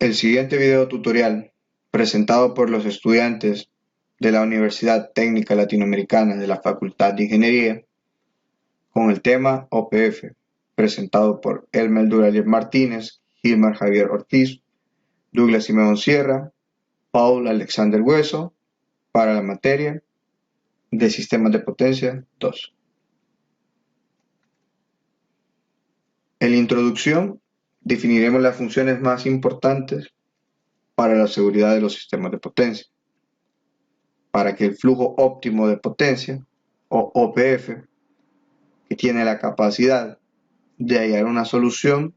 El siguiente video tutorial, presentado por los estudiantes de la Universidad Técnica Latinoamericana de la Facultad de Ingeniería, con el tema OPF, presentado por Elmer Duralier Martínez, Gilmar Javier Ortiz, Douglas Simeón Sierra, Paul Alexander Hueso, para la materia de Sistemas de Potencia 2. En la introducción, definiremos las funciones más importantes para la seguridad de los sistemas de potencia. Para que el flujo óptimo de potencia, o OPF, que tiene la capacidad de hallar una solución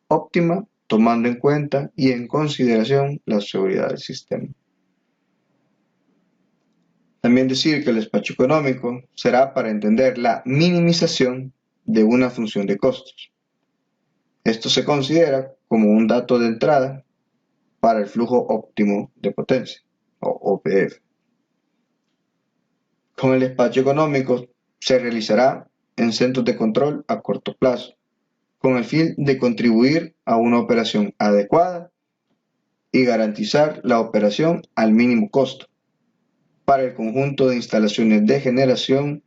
óptima tomando en cuenta y en consideración la seguridad del sistema. También decir que el espacio económico será para entender la minimización de una función de costos. Esto se considera como un dato de entrada para el flujo óptimo de potencia, o OPF. Con el espacio económico se realizará en centros de control a corto plazo, con el fin de contribuir a una operación adecuada y garantizar la operación al mínimo costo para el conjunto de instalaciones de generación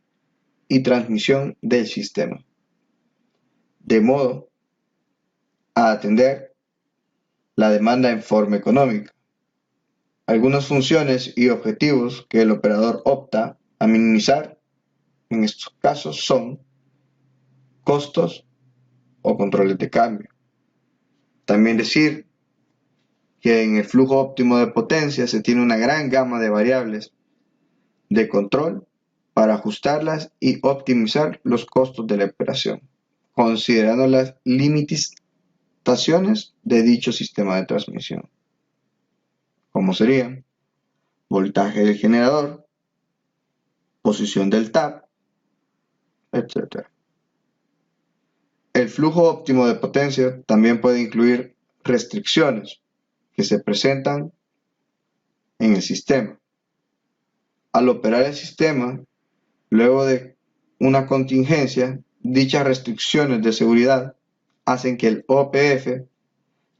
y transmisión del sistema, de modo a atender la demanda en forma económica. Algunas funciones y objetivos que el operador opta a minimizar en estos casos son costos o controles de cambio. También decir que en el flujo óptimo de potencia se tiene una gran gama de variables de control para ajustarlas y optimizar los costos de la operación, considerando las limitaciones de dicho sistema de transmisión, como serían voltaje del generador, posición del tap, etc. El flujo óptimo de potencia también puede incluir restricciones que se presentan en el sistema. Al operar el sistema, luego de una contingencia, dichas restricciones de seguridad hacen que el OPF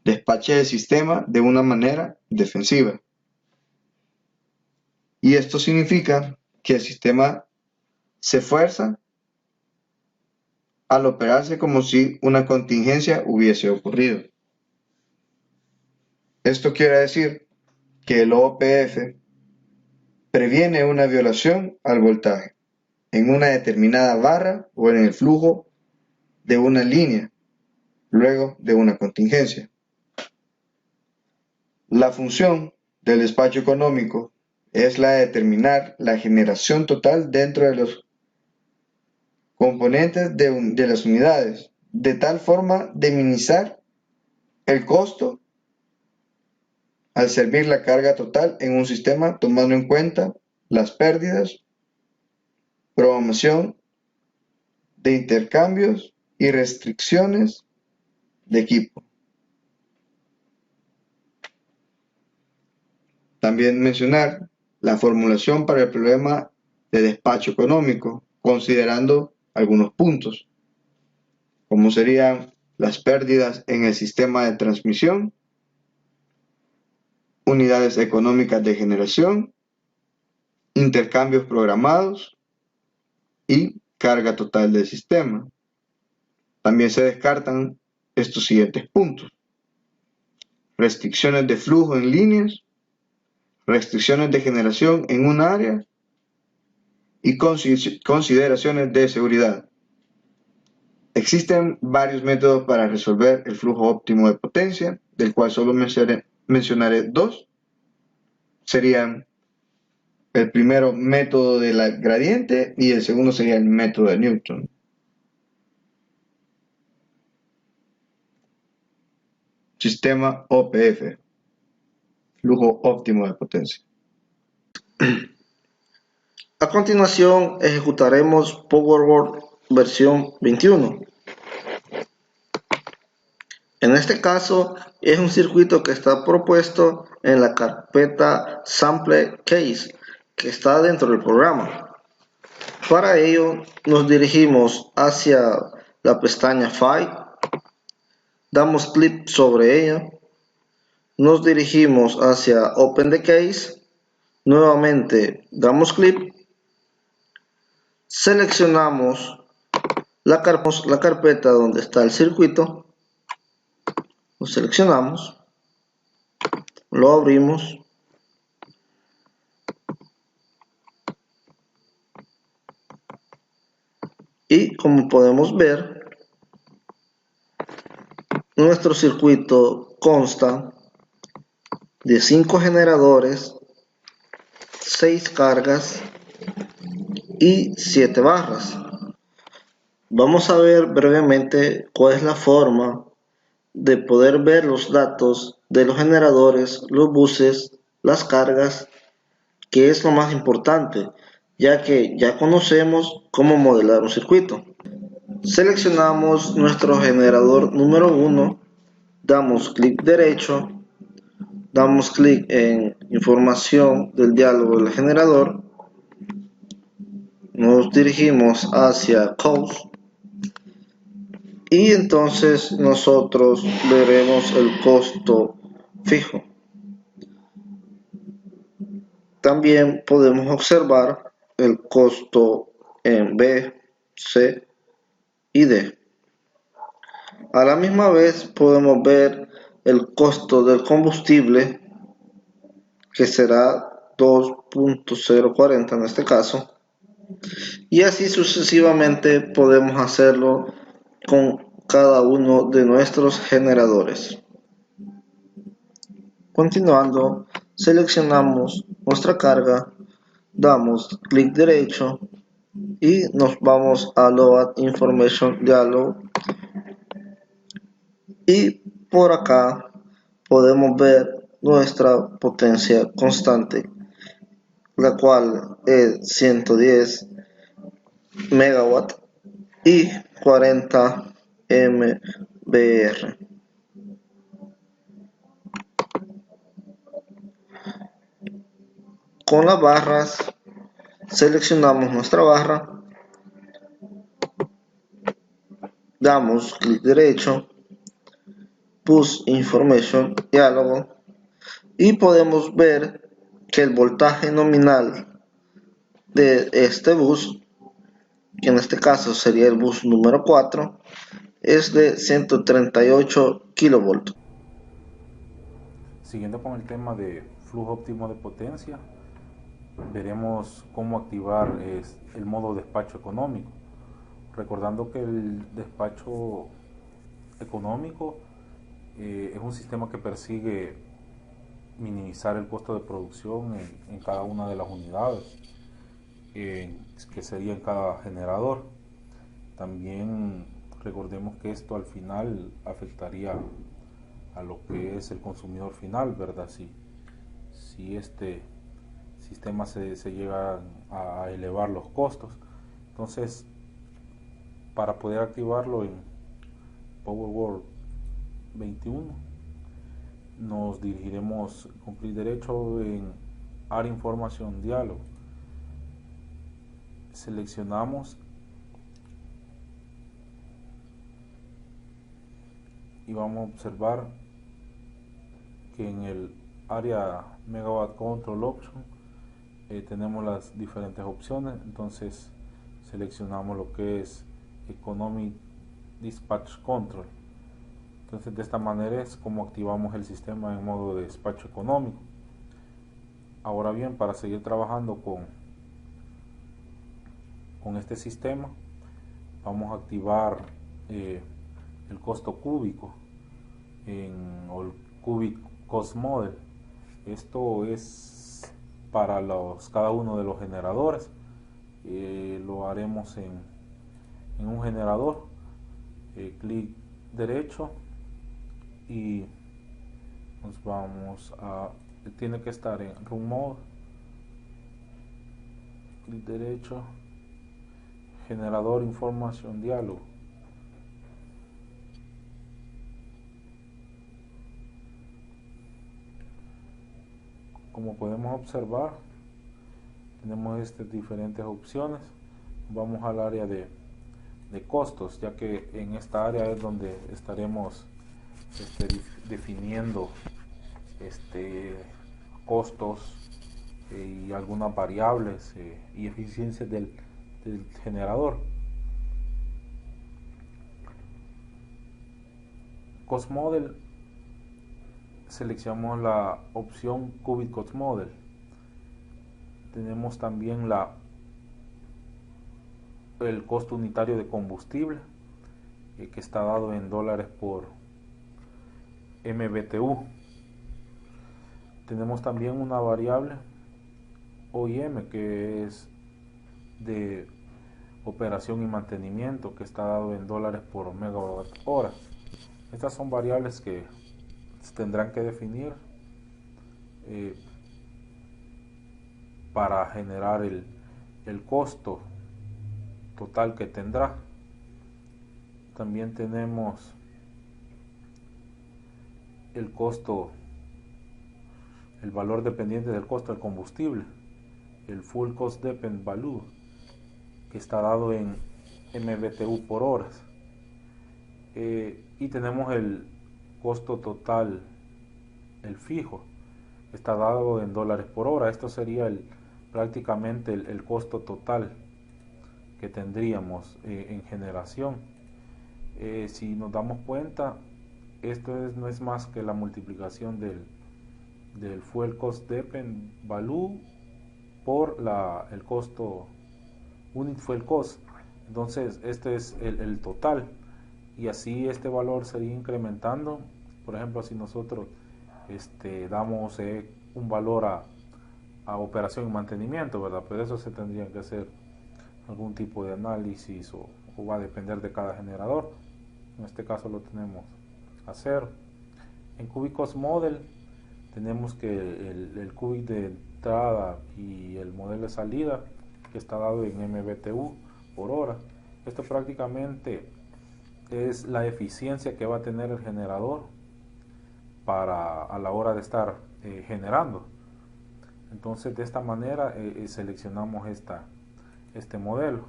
despache el sistema de una manera defensiva. Y esto significa que el sistema se fuerza al operarse como si una contingencia hubiese ocurrido. Esto quiere decir que el OPF previene una violación al voltaje en una determinada barra o en el flujo de una línea luego de una contingencia. La función del despacho económico es la de determinar la generación total dentro de los componentes de las unidades, de tal forma de minimizar el costo al servir la carga total en un sistema, tomando en cuenta las pérdidas, programación de intercambios y restricciones de equipo. También mencionar la formulación para el problema de despacho económico, considerando algunos puntos, como serían las pérdidas en el sistema de transmisión, unidades económicas de generación, intercambios programados y carga total del sistema. También se descartan estos siguientes puntos: restricciones de flujo en líneas, restricciones de generación en un área y consideraciones de seguridad. Existen varios métodos para resolver el flujo óptimo de potencia, del cual solo mencionaré dos. Serían el primero, método de la gradiente, y el segundo sería el método de Newton. Sistema OPF, flujo óptimo de potencia. A continuación ejecutaremos PowerWord versión 21. En este caso es un circuito que está propuesto en la carpeta Sample Case que está dentro del programa. Para ello nos dirigimos hacia la pestaña File, damos clic sobre ella nos dirigimos hacia Open the Case, nuevamente damos clic, seleccionamos la carpeta donde está el circuito, lo seleccionamos, lo abrimos y como podemos ver, nuestro circuito consta de 5 generadores, 6 cargas y 7 barras. Vamos a ver brevemente cuál es la forma de poder ver los datos de los generadores, los buses, las cargas, que es lo más importante, ya que ya conocemos cómo modelar un circuito. Seleccionamos nuestro generador número 1, damos clic derecho, damos clic en información del diálogo del generador, nos dirigimos hacia Cost y entonces nosotros veremos el costo fijo. También podemos observar el costo en B, C y D. A la misma vez podemos ver el costo del combustible, que será 2.040 en este caso, y así sucesivamente podemos hacerlo con cada uno de nuestros generadores. Continuando, seleccionamos nuestra carga, damos clic derecho y nos vamos a Load Information Dialog, y por acá podemos ver nuestra potencia constante, la cual es 110 megawatt y 40 MBR. Con las barras, seleccionamos nuestra barra, damos clic derecho, Push Information Diálogo, y podemos ver que el voltaje nominal de este bus, que en este caso sería el bus número 4, es de 138 kV. Siguiendo con el tema de flujo óptimo de potencia, veremos cómo activar el modo despacho económico. Recordando que el despacho económico es un sistema que persigue minimizar el costo de producción en cada una de las unidades, que sería en cada generador. También recordemos que esto al final afectaría a lo que es el consumidor final, ¿verdad? Si este sistema se llega a elevar los costos. Entonces, para poder activarlo en PowerWall 21, nos dirigiremos con clic derecho en Área Información Diálogo. Seleccionamos y vamos a observar que en el área Megawatt Control Option tenemos las diferentes opciones. Entonces seleccionamos lo que es Economic Dispatch Control. Entonces de esta manera es como activamos el sistema en modo de despacho económico. Ahora bien, para seguir trabajando con este sistema, vamos a activar el costo cúbico o el Cubic Cost Model. Esto es para cada uno de los generadores. Lo haremos en un generador, clic derecho y nos vamos a, tiene que estar en Run Mode, clic derecho, generador información diálogo. Como podemos observar, tenemos diferentes opciones. Vamos al área de costos, ya que en esta área es donde estaremos definiendo este, costos y algunas variables y eficiencias del generador. Cost Model, seleccionamos la opción Cubic Cost Model. Tenemos también el costo unitario de combustible que está dado en dólares por MBTU. Tenemos también una variable OIM que es de operación y mantenimiento que está dado en dólares por megawatt hora. Estas son variables que tendrán que definir para generar el costo total que tendrá. También tenemos el costo, el valor dependiente del costo del combustible, el Full Cost Dependent Value, que está dado en MBTU por horas. Y tenemos el costo total, el fijo, está dado en dólares por hora. Esto sería prácticamente el costo total que tendríamos en generación. Si nos damos cuenta, esto no es más que la multiplicación del Fuel Cost Dependent Value por el costo Unit Fuel Cost. Entonces este es el total, y así este valor sería incrementando. Por ejemplo, si nosotros damos un valor a operación y mantenimiento, ¿verdad? Pero eso se tendría que hacer algún tipo de análisis o va a depender de cada generador. En este caso lo tenemos a 0. En Cubic Cost Model tenemos que el cubic de entrada y el modelo de salida, que está dado en MBTU por hora. Esto prácticamente es la eficiencia que va a tener el generador a la hora de estar generando. Entonces de esta manera seleccionamos este modelo.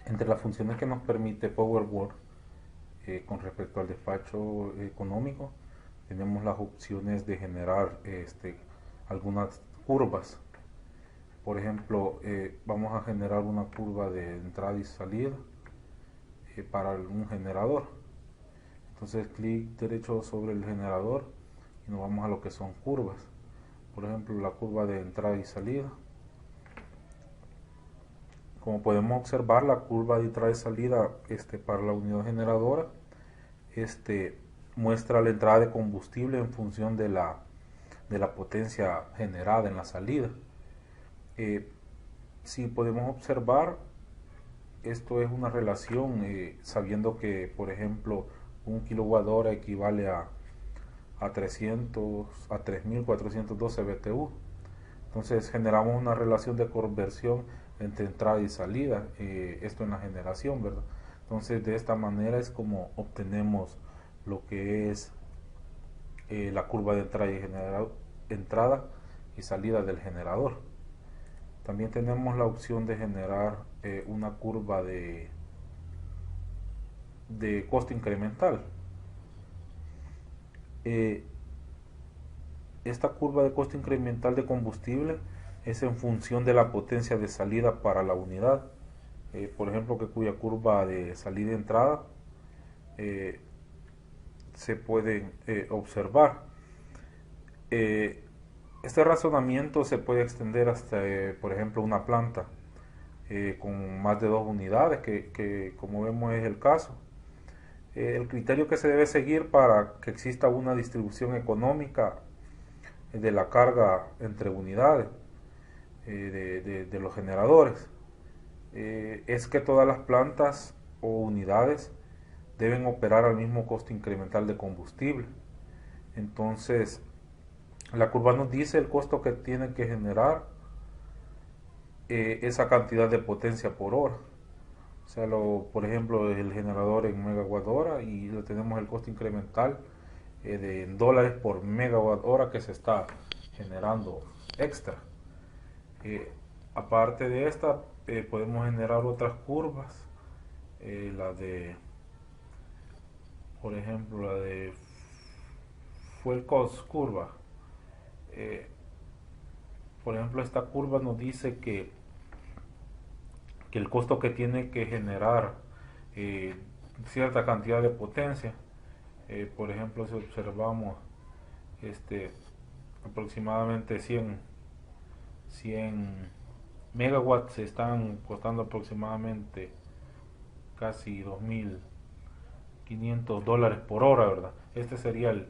Entre las funciones que nos permite PowerWorks con respecto al despacho económico, tenemos las opciones de generar algunas curvas. Por ejemplo, vamos a generar una curva de entrada y salida para un generador. Entonces clic derecho sobre el generador y nos vamos a lo que son curvas. Por ejemplo, la curva de entrada y salida. Como podemos observar, la curva de entrada y salida para la unidad generadora muestra la entrada de combustible en función de la potencia generada en la salida. Si podemos observar, esto es una relación sabiendo que, por ejemplo, 1 kWh equivale a 3412 BTU. Entonces generamos una relación de conversión entre entrada y salida, esto en la generación, ¿verdad? Entonces de esta manera es como obtenemos lo que es la curva de entrada y salida del generador. También tenemos la opción de generar una curva de costo incremental. Esta curva de costo incremental de combustible es en función de la potencia de salida para la unidad. Por ejemplo, cuya curva de salida y entrada se puede observar. Este razonamiento se puede extender hasta, por ejemplo, una planta con más de 2 unidades, que como vemos es el caso. El criterio que se debe seguir para que exista una distribución económica de la carga entre unidades de los generadores es que todas las plantas o unidades deben operar al mismo costo incremental de combustible. Entonces la curva nos dice el costo que tiene que generar esa cantidad de potencia por hora. O sea, por ejemplo, el generador en megawatt hora, y lo tenemos el costo incremental de dólares por megawatt hora que se está generando extra. Aparte de esta, podemos generar otras curvas, la de, por ejemplo, la de fuel cost curva. Eh, por ejemplo, esta curva nos dice que el costo que tiene que generar eh, cierta cantidad de potencia, por ejemplo, si observamos aproximadamente 100 megawatts están costando aproximadamente casi $2.500 por hora, ¿verdad? Este sería el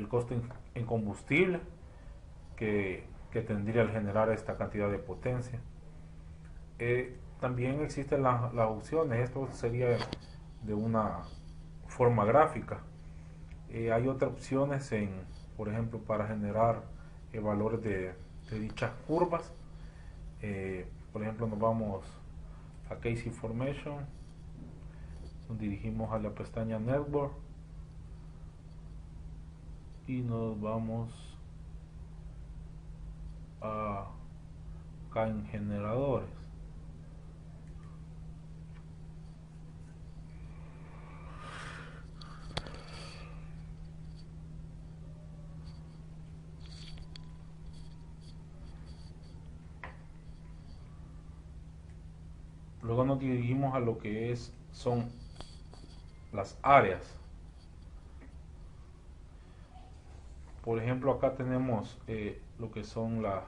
costo en combustible que tendría al generar esta cantidad de potencia. También existen las opciones, esto sería de una forma gráfica. Hay otras opciones, por ejemplo, para generar valores de dichas curvas. Por ejemplo, nos vamos a Case Information, nos dirigimos a la pestaña Network y nos vamos acá en generadores. Luego nos dirigimos a lo que son las áreas. Por ejemplo, acá tenemos lo que son las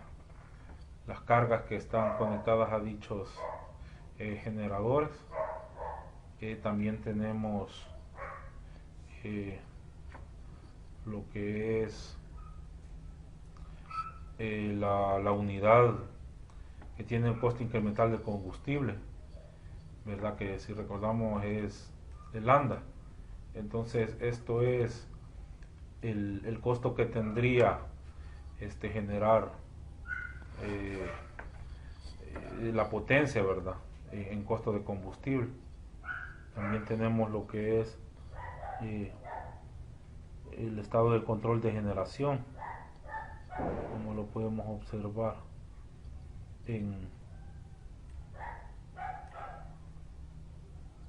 cargas que están conectadas a dichos generadores. También tenemos lo que es la unidad que tiene el costo incremental de combustible, ¿verdad? Que si recordamos es el lambda. Entonces esto es el costo que tendría generar la potencia, ¿verdad? En costo de combustible. También tenemos lo que es el estado del control de generación, como lo podemos observar en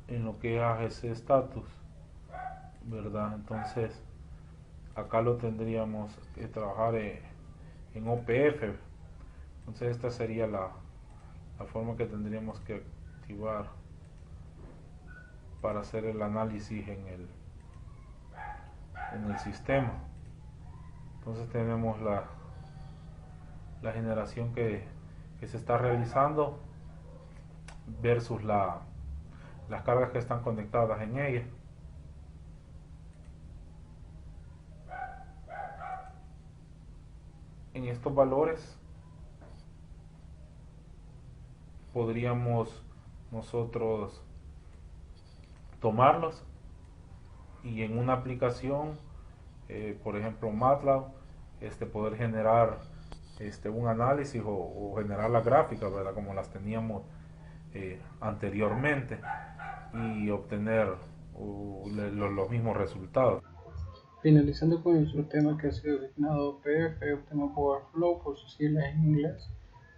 lo que es AGC status, ¿verdad? Entonces acá lo tendríamos que trabajar en OPF. Entonces esta sería la forma que tendríamos que activar para hacer el análisis en el sistema. Entonces tenemos la generación que se está realizando versus las cargas que están conectadas en ella. En estos valores podríamos nosotros tomarlos y en una aplicación, por ejemplo MATLAB, poder generar un análisis o generar las gráficas, ¿verdad? Como las teníamos anteriormente, y obtener los mismos resultados. Finalizando con nuestro tema que ha sido designado OPF, Optimal Power Flow, por sus siglas en inglés,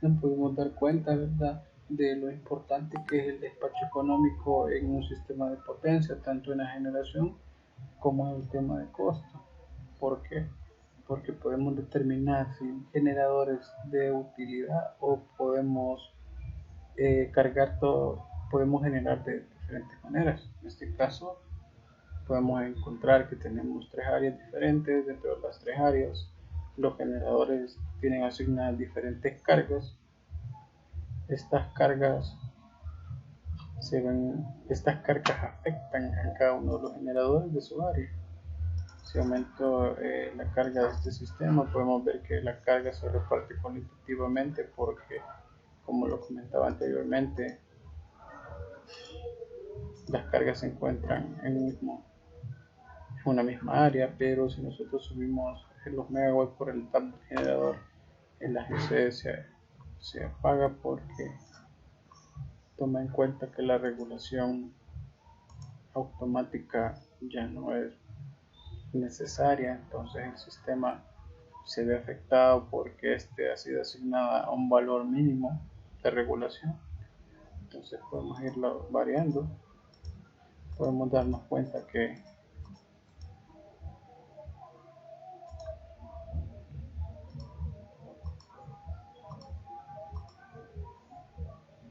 nos podemos dar cuenta, ¿verdad?, de lo importante que es el despacho económico en un sistema de potencia, tanto en la generación como en el tema de costo. ¿Por qué? Porque podemos determinar si generadores de utilidad o podemos cargar todo, podemos generar de diferentes maneras. En este caso, podemos encontrar que tenemos tres áreas diferentes. Dentro de las tres áreas, los generadores tienen asignadas diferentes cargas. Estas cargas afectan a cada uno de los generadores de su área. Si aumento la carga de este sistema, podemos ver que la carga se reparte cualitativamente porque, como lo comentaba anteriormente, las cargas se encuentran en una misma área, pero si nosotros subimos los megawatts por el tap del generador, el AGC se apaga porque toma en cuenta que la regulación automática ya no es necesaria. Entonces el sistema se ve afectado porque ha sido asignado a un valor mínimo de regulación. Entonces podemos irlo variando. Podemos darnos cuenta que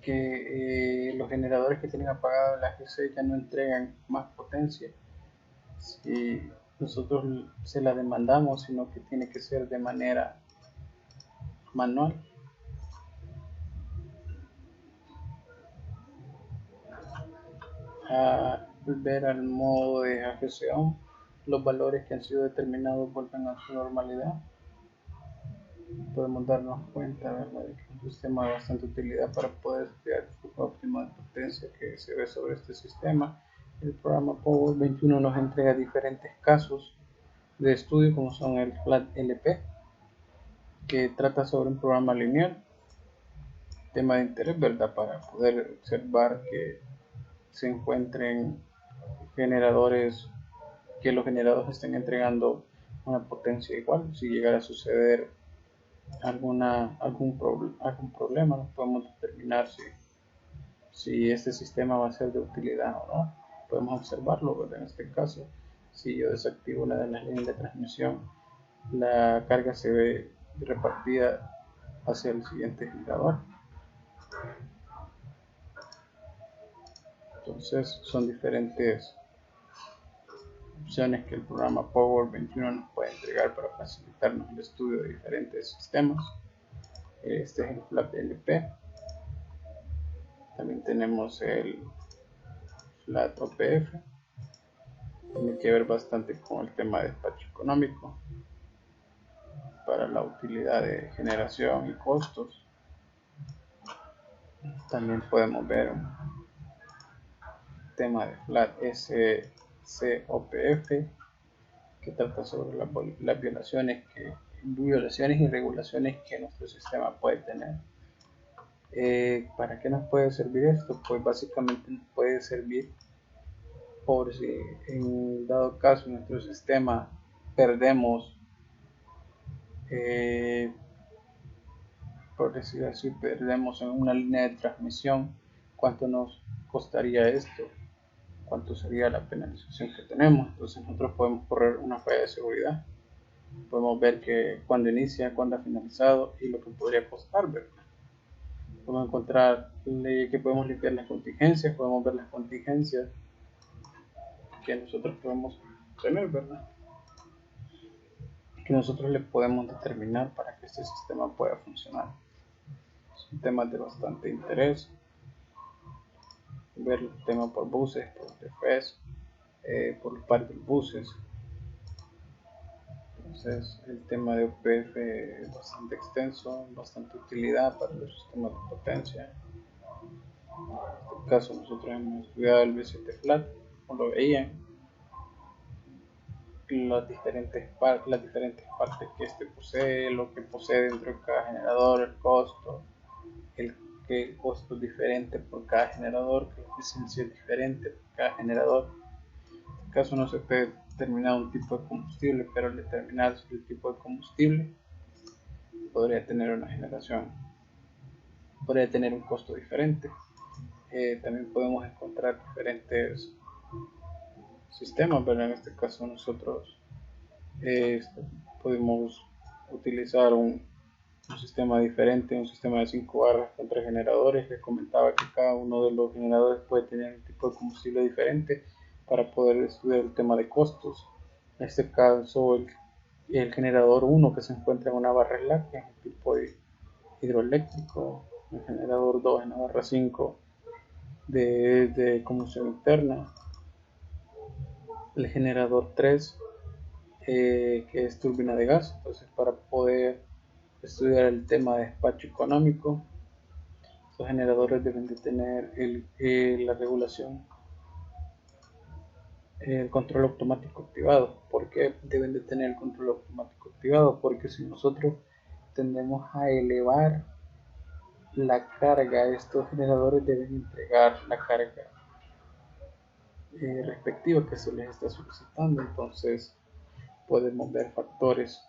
que los generadores que tienen apagado el AGC ya no entregan más potencia si nosotros se la demandamos, sino que tiene que ser de manera manual. A volver al modo de AGC on, los valores que han sido determinados vuelven a su normalidad. Podemos darnos cuenta, ¿verdad?, de que es un sistema de bastante utilidad para poder estudiar el flujo óptimo de potencia que se ve sobre este sistema. El programa Power 21 nos entrega diferentes casos de estudio, como son el FlatLP, que trata sobre un programa lineal, tema de interés, ¿verdad?, para poder observar que se encuentren generadores, que los generadores estén entregando una potencia igual. Si llegara a suceder algún problema, no podemos determinar si este sistema va a ser de utilidad o no. Podemos observarlo, ¿verdad? En este caso, si yo desactivo una de las líneas de transmisión, la carga se ve repartida hacia el siguiente generador. Entonces son diferentes opciones que el programa Power 21 nos puede entregar para facilitarnos el estudio de diferentes sistemas. Este es el FlatLP. También tenemos el FlatOPF. Tiene que ver bastante con el tema de despacho económico para la utilidad de generación y costos. También podemos ver un tema de FlatSCOPF, que trata sobre las violaciones y regulaciones que nuestro sistema puede tener. ¿Para qué nos puede servir esto? Pues básicamente nos puede servir por si en dado caso en nuestro sistema perdemos, por decir así, perdemos en una línea de transmisión, ¿cuánto nos costaría esto? ¿Cuánto sería la penalización que tenemos? Entonces nosotros podemos correr una falla de seguridad. Podemos ver que cuando inicia, cuando ha finalizado y lo que podría costar, ¿verdad? Podemos encontrar que podemos limpiar las contingencias, podemos ver las contingencias que nosotros podemos tener, ¿verdad?, que nosotros le podemos determinar para que este sistema pueda funcionar. Son temas de bastante interés. Ver el tema por buses, por DFS, por los parques buses. Entonces el tema de OPF es bastante extenso, bastante utilidad para los sistemas de potencia. En este caso nosotros hemos estudiado el B7 Flat, como lo veían, las diferentes partes que este posee, lo que posee dentro de cada generador, el costo, que el costo es diferente por cada generador, que la eficiencia es diferente por cada generador. En este caso no se puede determinar un tipo de combustible, pero al determinar el tipo de combustible podría tener una generación, podría tener un costo diferente. También podemos encontrar diferentes sistemas, pero en este caso nosotros podemos utilizar un sistema diferente, un sistema de 5 barras con 3 generadores. Les comentaba que cada uno de los generadores puede tener un tipo de combustible diferente para poder estudiar el tema de costos. En este caso el generador 1, que se encuentra en una barra slack, es el tipo hidroeléctrico. El generador 2 en la barra 5 de combustión interna. El generador 3 que es turbina de gas. Entonces, para poder estudiar el tema de despacho económico, los generadores deben de tener la regulación, el control automático activado. ¿Por qué deben de tener el control automático activado? Porque si nosotros tendemos a elevar la carga, estos generadores deben entregar la carga respectiva que se les está solicitando. Entonces podemos ver factores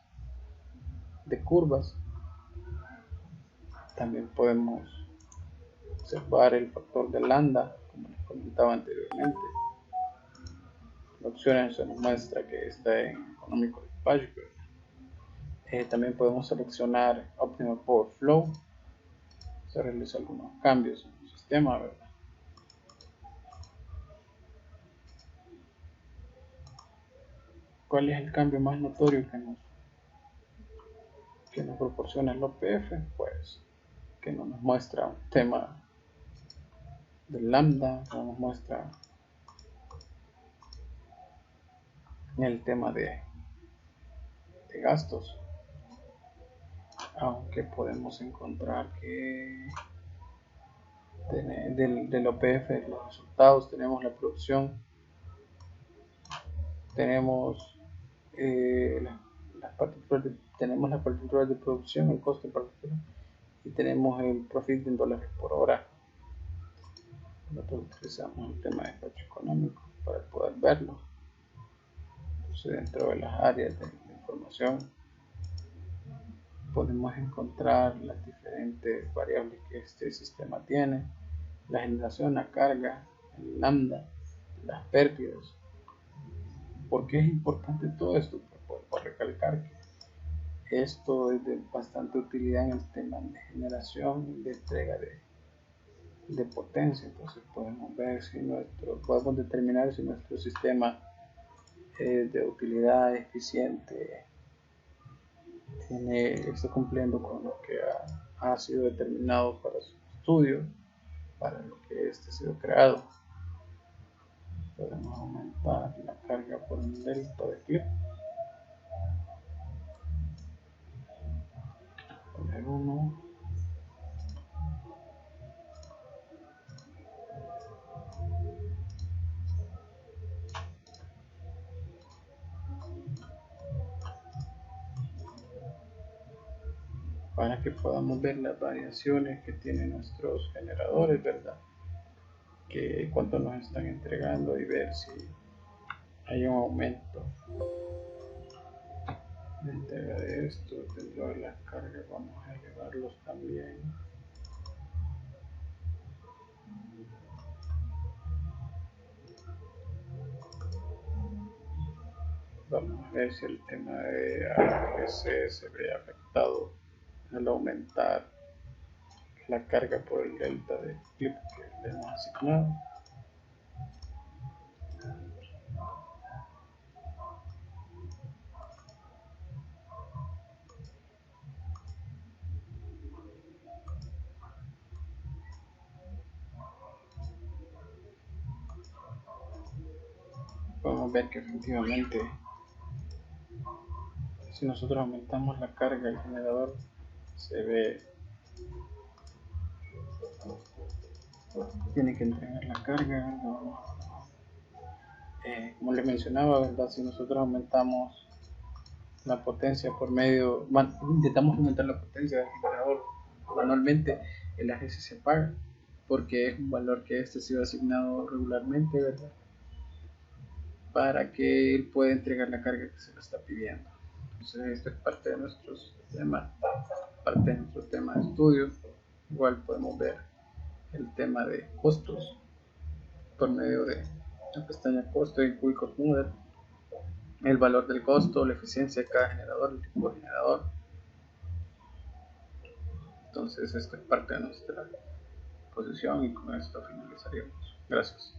de curvas. También podemos observar el factor de lambda, como les comentaba anteriormente. La opción se nos muestra que está en económico despacho. También podemos seleccionar Optimal Power Flow. Se realizan algunos cambios en el sistema, ¿verdad? ¿Cuál es el cambio más notorio que nos proporciona el OPF? Pues que no nos muestra un tema del lambda, no nos muestra el tema de gastos, aunque podemos encontrar que del OPF los resultados tenemos la producción, tenemos tenemos las partituras de producción, el costo de partitura, y tenemos el profit en dólares por hora. Nosotros utilizamos el tema de despacho económico para poder verlo. Entonces, dentro de las áreas de información podemos encontrar las diferentes variables que este sistema tiene: la generación, la carga, el lambda, las pérdidas. ¿Por qué es importante todo esto? Por recalcar que esto es de bastante utilidad en el tema de generación y de entrega de potencia. Entonces podemos ver si podemos determinar si nuestro sistema es de utilidad eficiente, está cumpliendo con lo que ha sido determinado para su estudio, para lo que este ha sido creado. Podemos aumentar la carga por un delta de clip. Poner 1. Para que podamos ver las variaciones que tienen nuestros generadores, ¿verdad? Que cuánto nos están entregando y ver si hay un aumento de entrega de esto. Dentro de las cargas vamos a elevarlos también. Vamos a ver si el tema de AGC se ve afectado al aumentar la carga por el delta de clip que le hemos asignado. Podemos ver que efectivamente, si nosotros aumentamos la carga del generador, se ve, tiene que entregar la carga, ¿no? Como les mencionaba, ¿verdad? Si nosotros aumentamos la potencia por medio, intentamos aumentar la potencia del generador manualmente, el AGC se apaga porque es un valor que este ha sido asignado regularmente, ¿verdad? Para que él pueda entregar la carga que se le está pidiendo. Entonces esto es parte de nuestro sistema, parte de nuestro tema de estudio. Igual podemos ver el tema de costos por medio de la pestaña costo en Quick Model, el valor del costo, la eficiencia de cada generador, el tipo de generador. Entonces esto es parte de nuestra exposición y con esto finalizaríamos. Gracias.